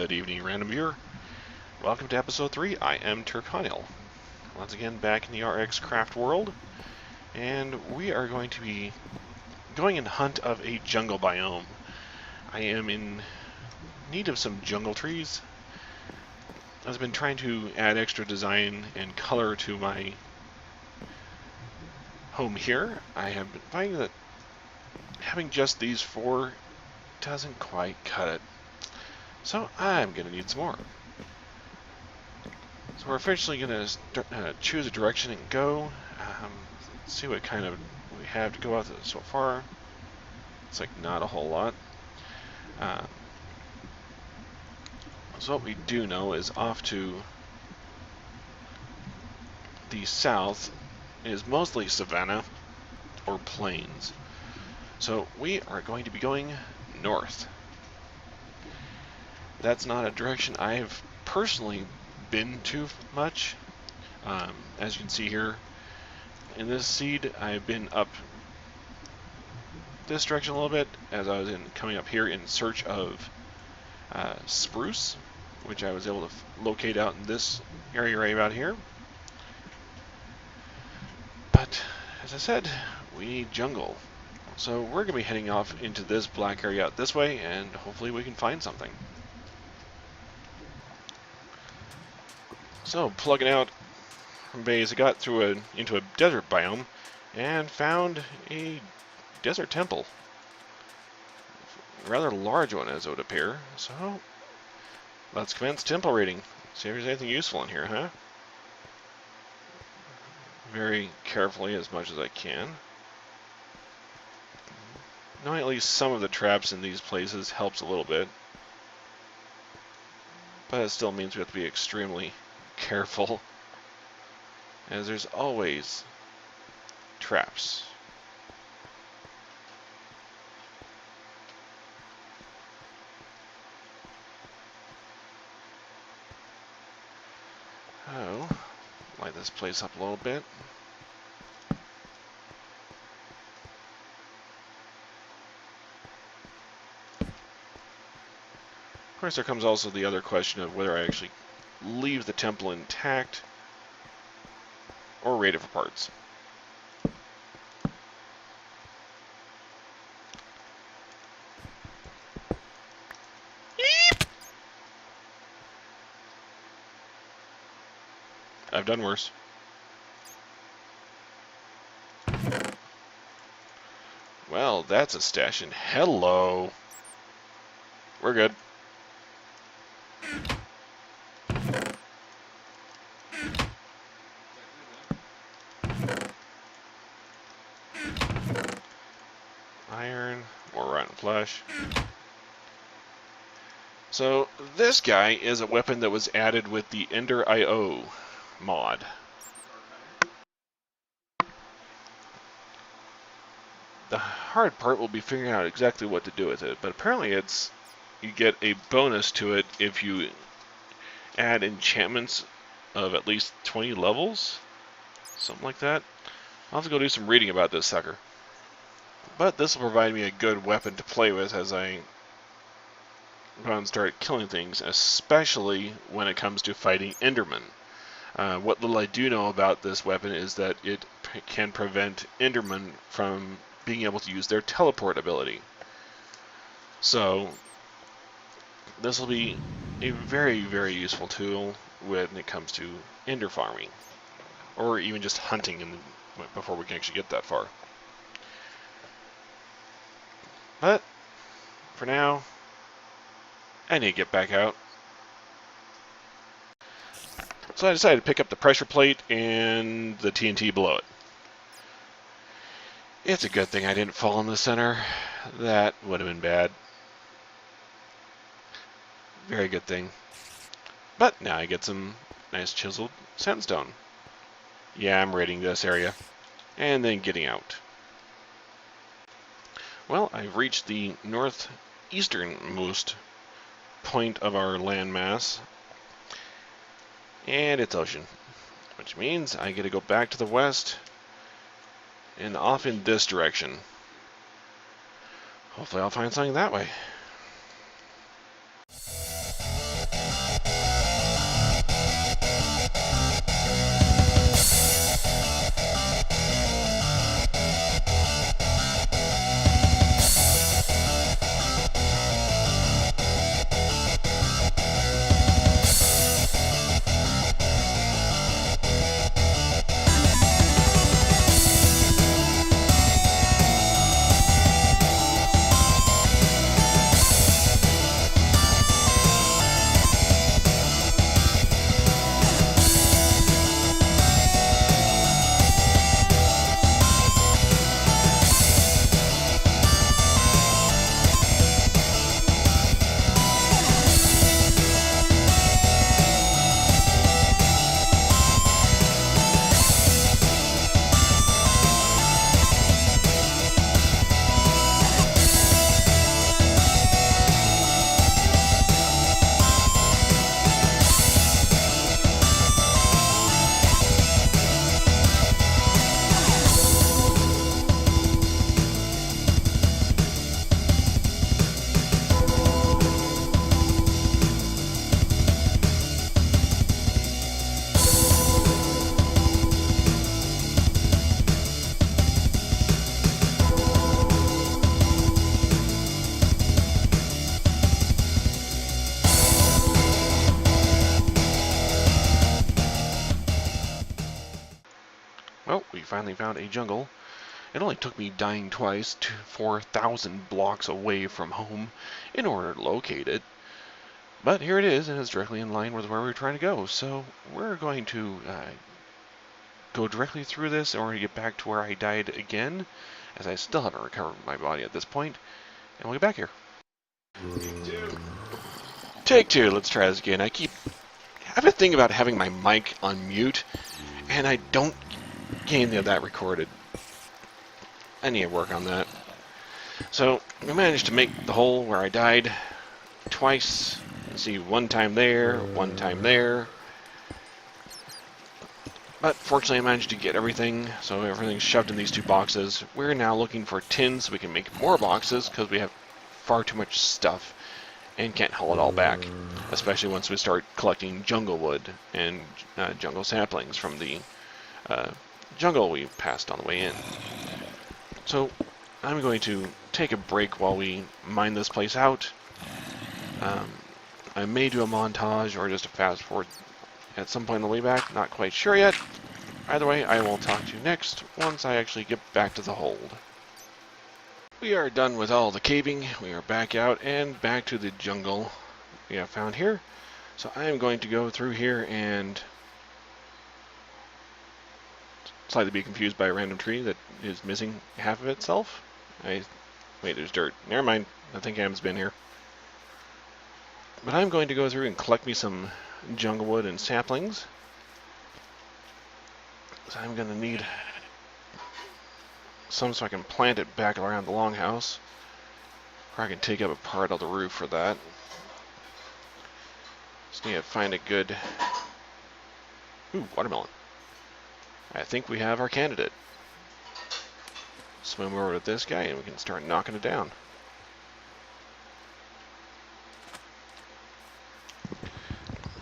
Good evening, random viewer. Welcome to episode 3. I am Terkanil. Once again, back in the RxCraft world, and we are going to be going in hunt of a jungle biome. I am in need of some jungle trees. I've been trying to add extra design and color to my home here. I have been finding that having just these 4 doesn't quite cut it. So I'm going to need some more. So we're officially going to choose a direction and go. See what kind of we have to go out so far. It's like not a whole lot. So what we do know is off to the south is mostly savanna or plains. So we are going to be going north. That's not a direction I've personally been to much. As you can see here in this seed, I've been up this direction a little bit as I was coming up here in search of spruce, which I was able to locate out in this area right about here. But as I said, we need jungle. So we're going to be heading off into this black area out this way, and hopefully we can find something. So, plugging out from base, I got through into a desert biome and found a desert temple. A rather large one, as it would appear. So, let's commence temple raiding. See if there's anything useful in here, huh? Very carefully as much as I can. Knowing at least some of the traps in these places helps a little bit. But it still means we have to be extremely careful, as there's always traps. Oh, light this place up a little bit. Of course, there comes also the other question of whether I actually leave the temple intact or raid it for parts. Eep! I've done worse. Well, that's a stash in. Hello. We're good. Iron, more rotten flesh. So this guy is a weapon that was added with the EnderIO mod. The hard part will be figuring out exactly what to do with it, but apparently you get a bonus to it if you add enchantments of at least 20 levels, something like that. I'll have to go do some reading about this sucker. But this will provide me a good weapon to play with as I go and start killing things, especially when it comes to fighting Endermen. What little I do know about this weapon is that it can prevent Endermen from being able to use their teleport ability. So this will be a very, very useful tool when it comes to Ender farming, or even just hunting before we can actually get that far. But for now, I need to get back out. So I decided to pick up the pressure plate and the TNT below it. It's a good thing I didn't fall in the center. That would have been bad. Very good thing. But now I get some nice chiseled sandstone. Yeah, I'm raiding this area. And then getting out. Well, I've reached the northeasternmost point of our landmass. And it's ocean. Which means I get to go back to the west and off in this direction. Hopefully I'll find something that way. finally found a jungle. It only took me dying twice to 4,000 blocks away from home in order to locate it. But here it is, and it's directly in line with where we were trying to go. So we're going to go directly through this in order to get back to where I died again, as I still haven't recovered my body at this point. And we'll get back here. Take two. Let's try this again. I have a thing about having my mic on mute, and I don't get any of that recorded. I need to work on that. So we managed to make the hole where I died twice. You see, one time there, one time there. But fortunately I managed to get everything, so everything's shoved in these two boxes. We're now looking for tin so we can make more boxes, because we have far too much stuff and can't haul it all back, especially once we start collecting jungle wood and jungle saplings from the jungle we passed on the way in. So I'm going to take a break while we mine this place out. I may do a montage or just a fast forward at some point on the way back, not quite sure yet. Either way, I will talk to you next once I actually get back to the hold. We are done with all the caving. We are back out and back to the jungle we have found here. So I am going to go through here and slightly be confused by a random tree that is missing half of itself. Wait, there's dirt. Never mind. I think Am's been here. But I'm going to go through and collect me some jungle wood and saplings. So I'm going to need some so I can plant it back around the longhouse. Or I can take up a part of the roof for that. Just need to find a good... Ooh, watermelon. I think we have our candidate. Swim over to this guy and we can start knocking it down.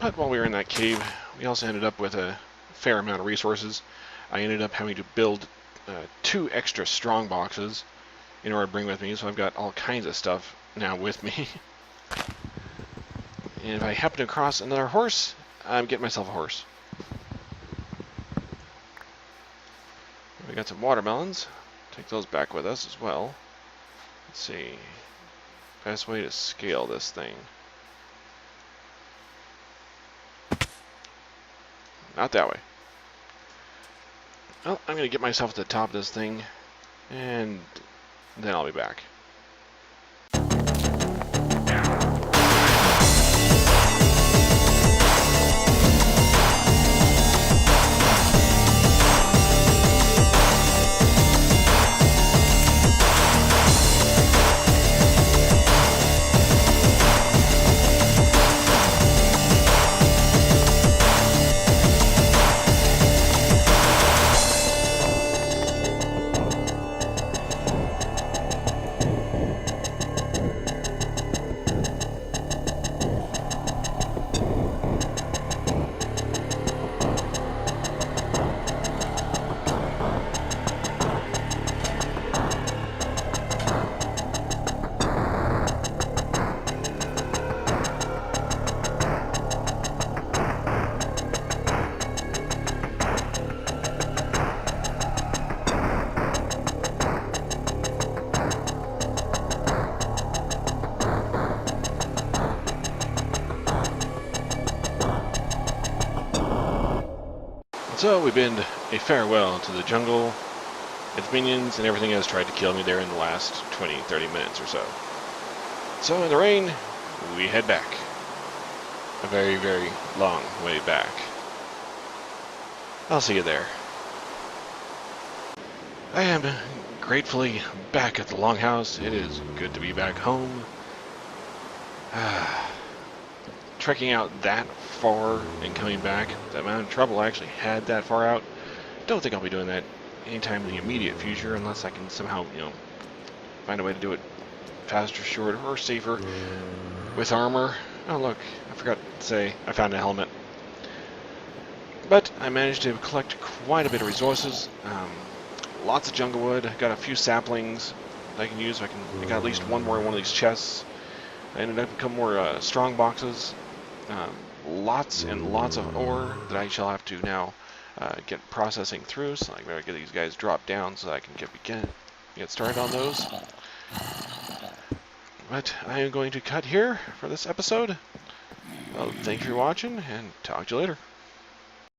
But while we were in that cave, we also ended up with a fair amount of resources. I ended up having to build 2 extra strong boxes in order to bring with me, so I've got all kinds of stuff now with me. And if I happen to cross another horse, I'm getting myself a horse. We got some watermelons. Take those back with us as well. Let's see. Best way to scale this thing. Not that way. Well, I'm going to get myself to the top of this thing, and then I'll be back. So we bid a farewell to the jungle, its minions, and everything has tried to kill me there in the last 20-30 minutes or so. So in the rain, we head back. A very, very long way back. I'll see you there. I am gratefully back at the longhouse. It is good to be back home. Trekking out that far and coming back, the amount of trouble I actually had that far out, don't think I'll be doing that anytime in the immediate future unless I can somehow, find a way to do it faster, shorter, or safer with armor. Oh look, I forgot to say I found a helmet. But I managed to collect quite a bit of resources. Lots of jungle wood, got a few saplings that I can use. I got at least one more in one of these chests. I ended up with a couple more strong boxes. Lots and lots of ore that I shall have to now get processing through, so I'm going to get these guys dropped down so that I can get started on those. But I am going to cut here for this episode. Well, thank you for watching, and talk to you later.